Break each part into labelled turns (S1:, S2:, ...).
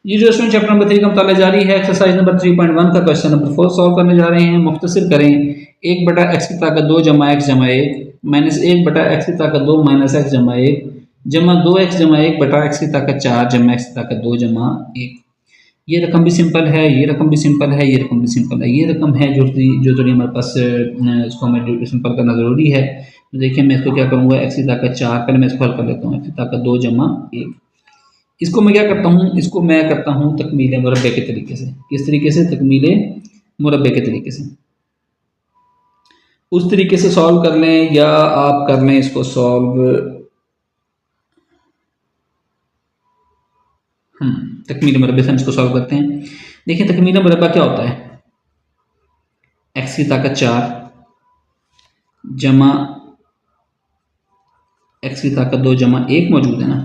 S1: ये जो student chapter number 3 का मुताला जारी है। एक्सरसाइज नंबर 3.1 का क्वेश्चन नंबर 4 सॉल्व करने जा रहे हैं। मुख्तसर करें 1 बटा एक्स की ताकत 2 जमा एक्स जमा 1 माइनस 1 बटा एक्स की ताकत 2 माइनस एक्स जमा 1 जमा 2x जमा 1 बटा एक्स की ताकत 4 जमा एक्स की ताकत 2 जमा 1। ये रकम भी सिंपल है, ये रकम भी सिंपल है, ये रकम भी सिंपल है। ये रकम है जो थोड़ी हमारे पास इसको हमें सिंपल करना ज़रूरी है। तो देखिए मैं इसको क्या करूँगा, एक्स की ताकत 4, पहले मैं इसको हल कर लेता हूँ। एक्स की ताकत 2 जमा 1, इसको मैं क्या करता हूँ, इसको मैं करता हूँ तकमील मुरब्बे के तरीके से। किस तरीके से? तकमील मुरब्बे के तरीके से। उस तरीके से सॉल्व कर लें या आप कर लें इसको सॉल्व तकमील मुरब्बे से हम इसको सॉल्व करते हैं। देखिए तकमील मुरब्बा क्या होता है, एक्स की ताकत 4 जमा एक्स की ताकत 2 जमा 1 मौजूद है ना।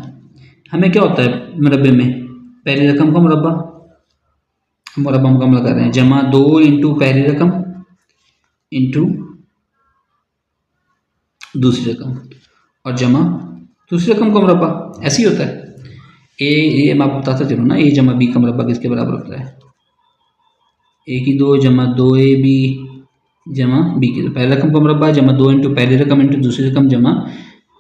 S1: हमें क्या होता है मुरब्बे में, पहली रकम का मुरब्बा मुकम्मल कर रहे हैं, जमा 2 इंटू पहली रकम इंटू दूसरी रकम और जमा दूसरी रकम का मुरब्बा। ऐसे ही होता है। ए मैं आपको बताता चलूँ ना, ए जमा बी का मुरब्बा किसके बराबर होता है? ए की 2 जमा 2ab जमा बी की, पहली रकम का मुरब्बा जमा 2 इंटू पहली रकम इंटू दूसरी रकम जमा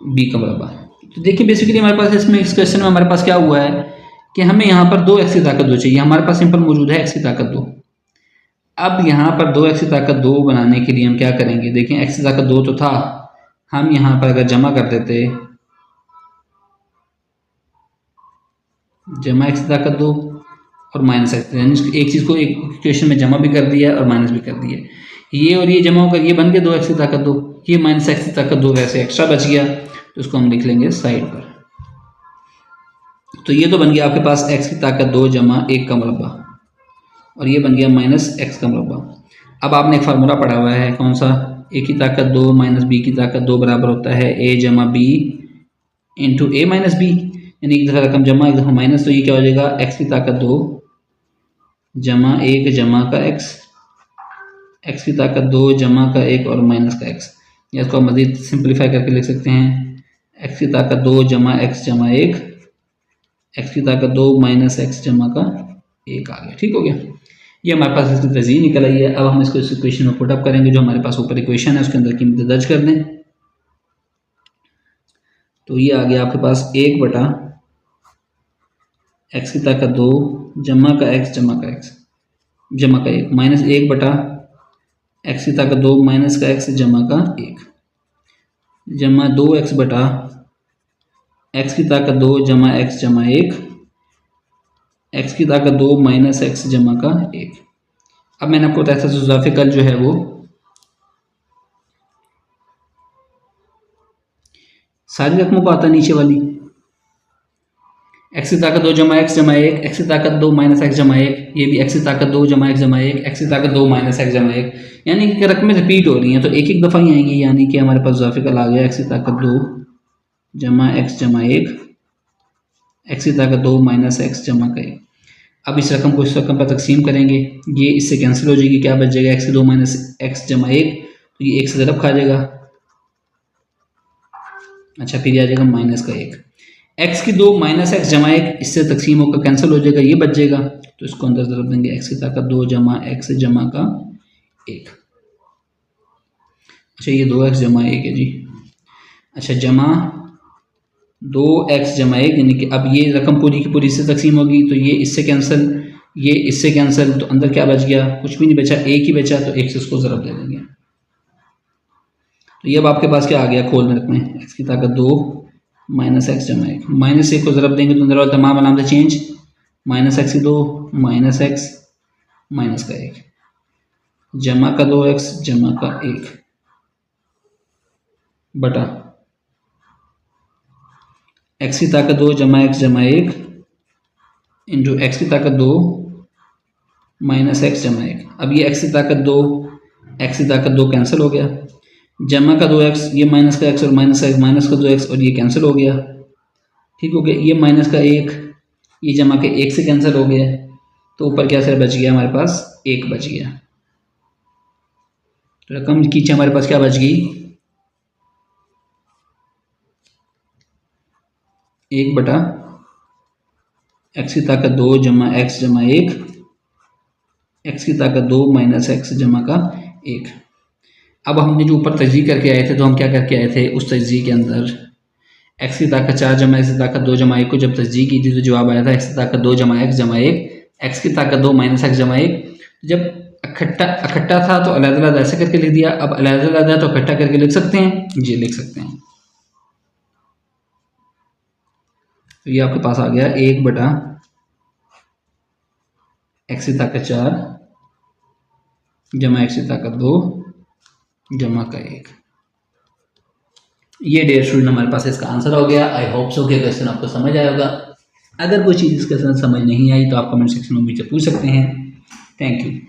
S1: बी का मुरब्बा। तो देखिए बेसिकली हमारे पास इसमें इस क्वेश्चन में हमारे पास क्या हुआ है कि हमें यहाँ पर 2x की ताकत 2 चाहिए। हमारे पास सिंपल मौजूद है x की ताकत 2। अब यहाँ पर 2x की ताकत 2 बनाने के लिए हम क्या करेंगे, देखें x की ताकत 2 तो था, हम यहाँ पर अगर जमा कर देते, जमा x की ताकत 2 और माइनस एक्स, यानी एक चीज़ को एक इक्वेशन में जमा भी कर दिया और माइनस भी कर दिया। ये और ये जमा होकर ये बन गया 2x की ताकत 2, ये माइनस एक्स की ताकत 2 वैसे एक्स्ट्रा बच गया, तो इसको हम लिख लेंगे साइड पर। तो ये तो बन गया आपके पास x की ताकत 2 जमा 1 का मुरब्बा और ये बन गया माइनस एक्स का मुरब्बा। अब आपने एक फार्मूला पढ़ा हुआ है, कौन सा? a की ताकत 2 माइनस बी की ताकत 2 बराबर होता है a जमा बी इंटू ए माइनस बी, यानी एक दफ़ा रकम जमा एक दफ़ा माइनस, तो ये क्या हो जाएगा x की ताकत 2 जमा 1 जमा का x की ताकत 2 जमा का 1 और माइनस का x। या इसको मज़ीद सिंप्लीफाई करके लिख सकते हैं, x की ताकत 2 जमा x जमा 1, x की ताकत 2 माइनस x जमा का 1 आ गया। ठीक हो गया, ये हमारे पास इसकी तज़ीह निकल आई है। अब हम इसको इस इक्वेशन में पुटअप करेंगे, जो हमारे पास ऊपर इक्वेशन है उसके अंदर कीमतें दर्ज कर दें। तो ये आ गया आपके पास 1 बटा एक्स की ताकत 2 जमा का x जमा का 1 माइनस 1 बटा एक्स की ताकत 2 माइनस का x जमा का 1 जमा 2x बटा एक्स की ताकत 2 जमा x जमा 1 एक्स की ताकत 2 माइनस x जमा का 1। अब मैंने आपको बताया था इजाफिकल जो है वो सारी रकमों को आता है नीचे वाली, एक्स की ताकत 2 जमा एक्स जमा 1, एक्स की ताकत 2 माइनस एक्स जमा 1, ये भी एक्स की ताकत 2 जमा एक्स जमा 1, एक्स की ताकत 2 माइनस एक्स जमा 1, यानी कि रकमें रिपीट हो रही हैं तो एक एक दफ़ा ही आएंगी। यानी कि हमारे पास इजाफिकल आ गया एक्स की ताकत 2 जमा एक्स जमा 1, एक्स की ताकत 2 माइनस एक्स जमा का 1। अब इस रकम को इस रकम पर तकसीम करेंगे, ये इससे कैंसिल हो जाएगी, क्या बच जाएगा? एक्स की 2 माइनस एक्स जमा 1, तो ये 1 से ज़रब खा जाएगा। अच्छा, फिर आ जाएगा माइनस का 1, एक्स की 2 माइनस एक्स जमा 1 इससे तकसीम होकर कैंसिल हो जाएगा, ये बच जाएगा, तो इसको अंदर ज़रब देंगे, एक्स की ताकत 2 जमा एक्स जमा का 1। अच्छा, ये 2x जमा 1 है जी। अच्छा, जमा 2x जमा 1, यानी कि अब ये रकम पूरी की पूरी इससे तकसीम होगी, तो ये इससे कैंसिल, ये इससे कैंसिल, तो अंदर क्या बच गया? कुछ भी नहीं बचा, 1 ही बचा, तो 1 से उसको ज़रब दे देंगे। तो ये अब आपके पास क्या आ गया, खोल में रकमें, एक्स की ताकत 2 माइनस एक्स जमा 1, माइनस 1 को ज़रब देंगे तो अंदर वाले तमाम अलामतें चेंज, माइनस एक्स की 2 माइनस एक्स माइनस का 1 जमा का 2x जमा का 1 बटा एक्स की ताकत 2 जमा एक्स जमा 1 इंटू एक्स की ताकत 2 माइनस एक्स जमा 1। अब ये एक्स की ताकत 2 एक्स की ताकत 2 कैंसिल हो गया, जमा का 2x, ये माइनस का x और माइनस का 2x और ये कैंसिल हो गया। ठीक हो गया, ये माइनस का 1 ये जमा के 1 से कैंसिल हो गया, तो ऊपर क्या सर बच गया हमारे पास? 1 बच गया। तो रकम नीचे हमारे पास क्या बच गई? 1 बटा एक्स की ताकत 2 जमा एक्स जमा 1, एक्स की ताकत 2 माइनस एक्स जमा का 1। अब हमने जो ऊपर तजज़ी करके आए थे तो हम क्या करके आए थे उस तजज़ी के अंदर एक्स की ताकत 4 जमा एक्स की ताकत 2 जमा 1 को जब तजज़ी की थी तो जवाब आया था एक्स की ताकत 2 जमा 1, एक्स की ताकत 2 माइनस एक्स जमा 1। जब इकट्ठा था तो अलग-अलग ऐसे करके लिख दिया, अब अलग-अलग है तो इकट्ठा करके लिख सकते हैं जी, लिख सकते हैं। तो ये आपके पास आ गया 1 बटा एक्स की ताकत 4 जमा एक्स की ताकत 2 जमा का 1। ये डियर स्टूडेंट हमारे पास इसका आंसर हो गया। आई होप सो कि क्वेश्चन आपको समझ आया होगा। अगर कोई चीज़ इसके साथ समझ नहीं आई तो आप कमेंट सेक्शन में मुझे पूछ सकते हैं। Thank you.